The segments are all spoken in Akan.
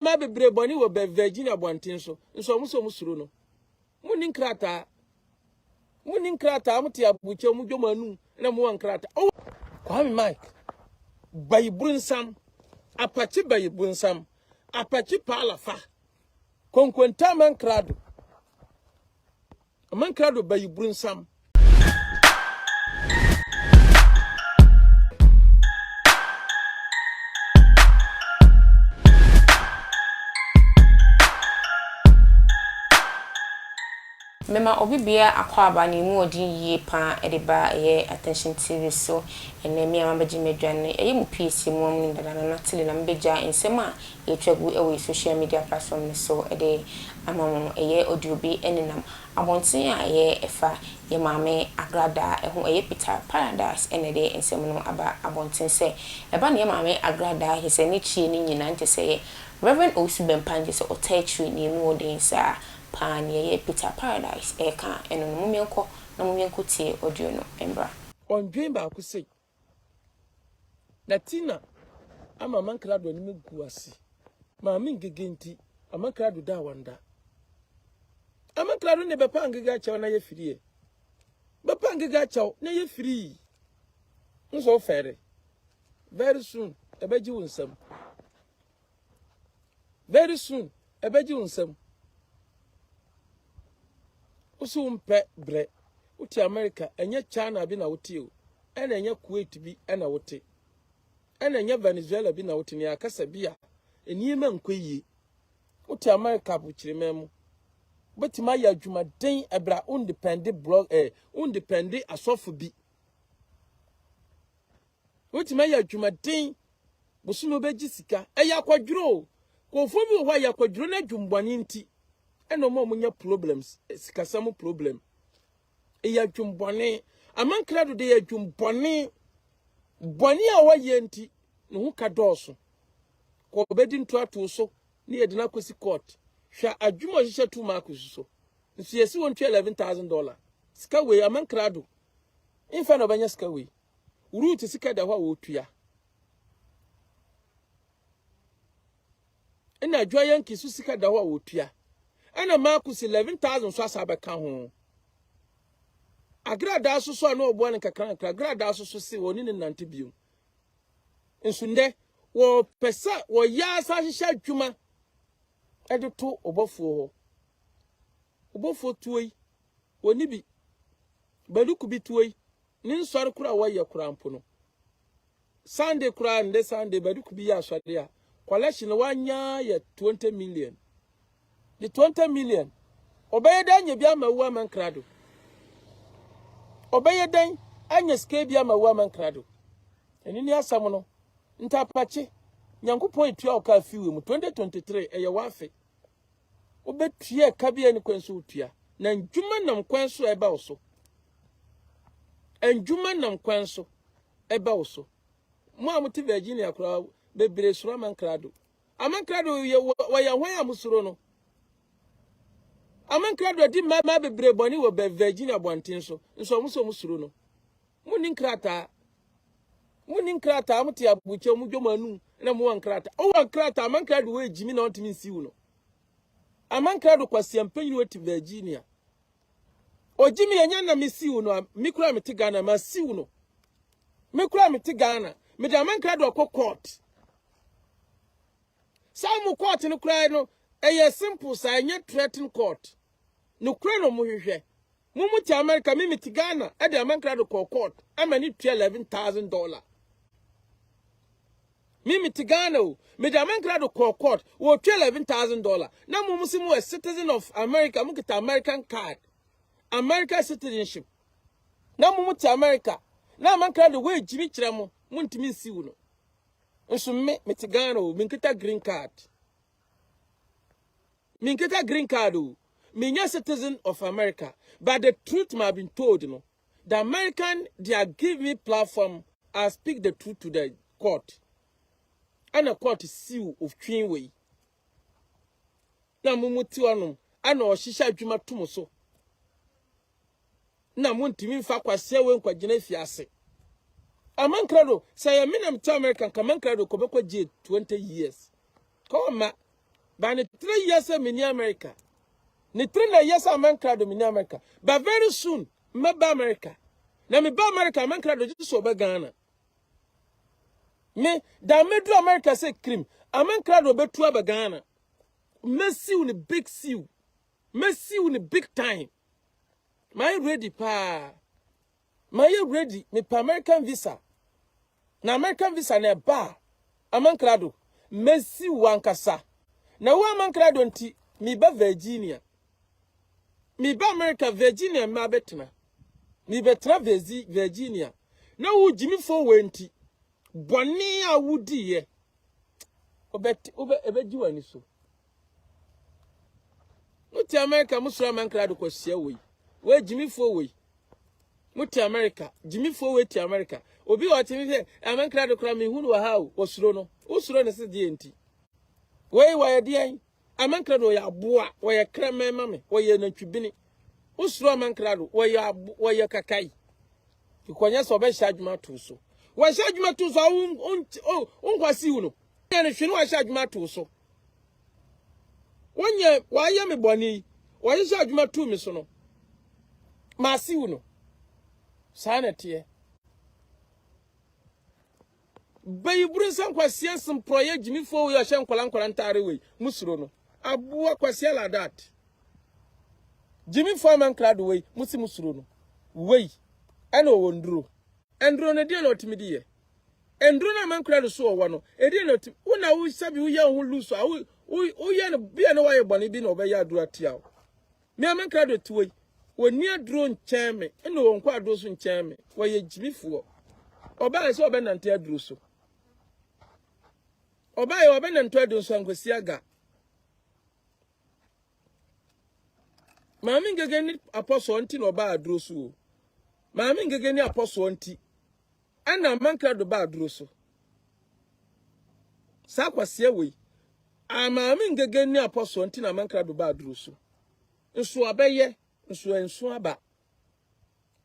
ma bebre boni wo be Virginia Bontin so muso musuru no munin krata amti abuche mu dwomanu na mu wankrata oh Kwame Mike bayi brunsam apachi bayi brunsam apachi palafa konkwenta mankrado bayi brunsam Mema obibia akwaba ni mu odi yie pa edeba ye attention TV so ene mi amabaji medwane eye mu PC mu am ndana na tele na mbeja ensema ye twagu ewe social media platform ni so ede amam eye audio bi enenam abonten a ye efa ye maame Agradaa eho eye Peter Paradise ene de ensem no aba abonten se eba ne maame Agradaa he se ne chie ni nyina nte se Reverend Owusu Bempah nte se otachi ni mu odin sa pan ye Peter Paradise eka eno no mumenko na mumenko tie audio no embra ondwen ba ku sei Latina ama mankrado ni meguase ma mingegenti amankrado da wanda amankrado ne bepa ngega chaw na ye firie bepa ngega chaw na ye free nso fere very soon ebeji wunsam very soon ebeji wunsam usumpe bre uti America enye China bi na wote o ena enye Kuwait bi ena wote ena enye Venezuela bi na wote ni akasa bia eniyema nkwayi uti America bu kirememu betima ya adwumaden ebra independent blog independent asofu bi utima ya adwumaden busuno beji sika eya kwadwuro kofo bi ho ya kwadwuro na dwumbwane nti eno mo munya problems sikasamu problem eya dwumbwane amankrado de ya dwumbwane boni a waye nti no hu ka doso ko bedi nto ato so ne ye de na kosi court hwa adwuma hihye tu ma akosuso nso yesi won $11,000 sika we amankrado infa no banya sika we root sika da ho wo tua ina adwa yanki su sika da ho wo tua ana makusi 11,000 so asaba ka ho Agradaa so na obo an kakran Agradaa so se woni ne nante biom nsunde wo pesa wo ya sa hihya adwuma edeto obofo tuoi woni bi baluku bi tuoi ni nsore kura waye kurampo no Sunday kura nde Sunday baluku bi ya aswade a collection wanya ya 20 million the 20 million obeye dan ye bia mawu amankrado obeye dan anya ske bia mawu amankrado enini asam no ntapache nyankopon etua oka fiwe mu 2023 eye wafe obetua ka bia ni kwanso otua na ndwuma nam kwanso eba oso ndwuma nam kwanso eba oso mo amuti Virginia kura bebre sura amankrado ye waya hwan amusuro no amankrado di ma bebre boni wo be Virginia Bontin so nso muso musuro no munin krata amti abuche mu dwomanu na mu wankrata o wankrata amankrado we jimi na ontimi siwu no amankrado kwasi ampanyi we ti Virginia o jimi yenya na mesiwu no mikura meti Ghana ma siwu no mikura meti Ghana me da amankrado ko court samu court no kura no eye simple sa nye threaten court no kura no muhwehwe mumuti America mimiti Ghana ade amankrado ko court amani $11,000 mimiti Ghana o me da amankrado ko court wo $11,000 na mumusimu a citizen of America mukita American card American citizenship na mumuti America na amankrado we jimi kiramo muntimi siwu no nso meti Ghana o minkita green card o minya citizen of America but the truth might have been told no the American they are giving me platform I speak the truth to the court and the court seal of twin way na mumuti wanu ana oshisha adwuma tum so na muntimi mfa kwase we nkwagina fiase amankrado say minam to American kamankrado ko bekwa je 20 years ko ma But in 3 years, mini America. Ni 3 years, I'm crowd mini America. But very soon, me ba America. Na me ba America, I'm crowd just so ba Ghana. Me, da me do America say cream. I'm crowd obe to ba Ghana. Me see you in big see. Me see you in big time. My ready pa. My ready. Me pa American visa. Na American visa na ba. I'm crowd. Me see you ankasa. Na wo am crowd nti me ba Virginia. Me ba America Virginia ma betena. Me betra Virginia. Na wo jimi fo wenti. Boni a wudi ye. Obeji wani so. Muti America musura mankrado kwasia we. We jimi fo we. Muti America, jimi fo we ti America. Obi wa timi se amankrado kra me hunu wa hawo osuro no. Osuro ne se die nti. We wa ye die. Amankrado ya boa, we ye krema mame, we ye natwibini. Osuro amankrado, we ye kakai. Ikonya so be shadwuma to so. Wa shadwuma to so kwasi wu no. Ne hwene wa shadwuma to so. Wonye wa ye me boni, wa ye shadwuma to me so no. Ma si wu no. Sanete. Bayi burinsan kwasi ansem proye jimi fo we ahye nkola ntare we musuro no. Abuwa kwasi la that. Jimi fo man clad we musi musuro no. We eno wonduro. Endro na die na otimidi ye. Endro na man clad so wo no. E die na otim. Una wo sabi wo ya ho luso. Wo ya no bia na wa ye bone bi na obeya aduro atia wo. Me man clad otiwe. Woni aduro ncheme. Eno won kwa aduro so ncheme. Wo ye jimi fo. Oba se obenante aduro so. Oba ye obenante aduro so ankwasi aga. Mami ngege ni apostle nti no ba aduro so. Mami ngege ni apostle nti. Ana manka do ba aduro so. Sa kwase we. Mami ngege ni apostle nti na manka do ba aduro so. Nso abeye, nso aba.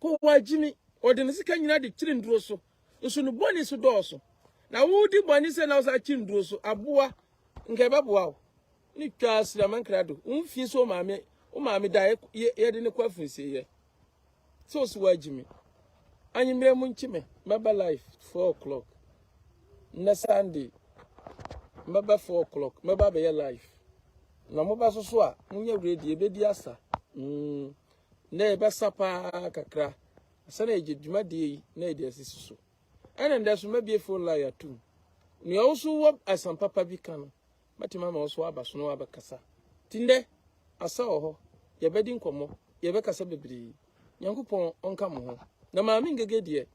Ko wajimi, ode ne sika nyina de kiri nduro so. Nso no boni so do so. Na wudi boni se na usa kiri nduro so. Aboa ngebe boa wo. Ni twasi na manka do. Umfi so mami o maami da ye de ne kwafunse ye so wajimi anyimre mu nchime baba life 4 o'clock na Sunday baba 4 o'clock baba be life na mo ba so a munye ready e be di asa na e be sapa kakra asa na ejiduma de na e de asisi so ene nda so mabie phone line atu ni Owusu wo asam papa bi kan mati mama Owusu abaso no abakasa tinde asa oho ye bedi nkomo ye be kasa bebiri Nyankopon onka mo ho na maami ngege de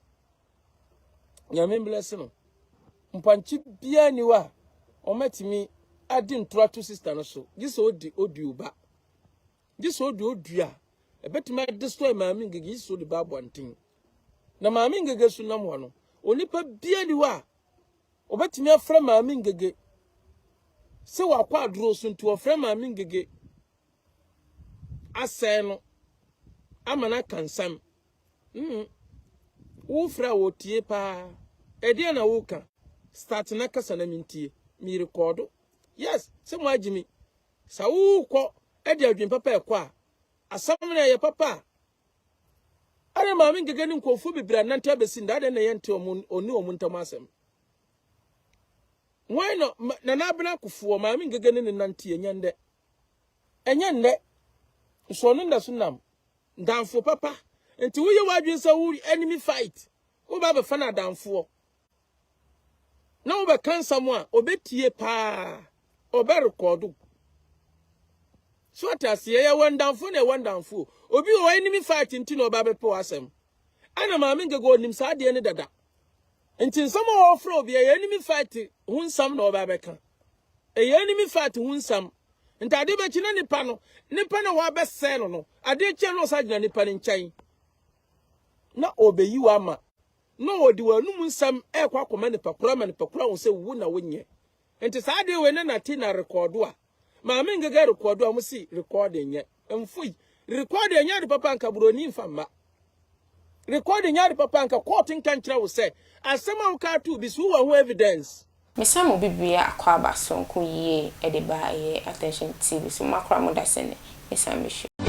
nyame bless no mpanchi bia ni wa omatimi adi ntora to sister no so gise odi oduba gise odi odua ebetima destroy maami ngege gise odi ba bontin na maami ngege su nam ho no onipa bia ni wa obetimi afra maami ngege se wa kwa aduro so nti ofra maami ngege aseno amana kansam wo fra wo tie pa ede na wo ka start na kasa na mintie mi record yes se mo agimi sa wo ko ede adwen papa ekwa asam na ye papa are ma mi ngege ni nkofu bibira nante abesi ndade na ye nte oni omuntam asem why no na abena kufuo ma mi ngege ni nante enyande enyande so no nda sunam danfo papa enti wo ye wadwen sa wo enemy fight wo ba be fa na danfo na wo be kansa mo a obetie pa obe record so atase ye wandanfo na wandanfo obi wo enemy fight enti na oba be po asem ana ma me ngego onim sa de ne dada enti nsam wo ofro obi ye enemy fight hunsam na oba be kan enemy fight hunsam ntade be china nipa no wa be se no ade che no sa gina nipa ni nkyai na obeyi wa ma no odi wa num nsam ekwa akoma nipa kura ma nipa kura wo se wu na wonye enti sa ade we na ti na record a ma me ngege record a mo si record enye emfui record enye de papa nka broni mfamma record enye de papa nka court nka nkyira wo se asema wo ka tu bi su wa ho evidence Mesa mo bibia akwa aba sonko yie e de ba ye attention TV so makra mo da sene mesa me hwe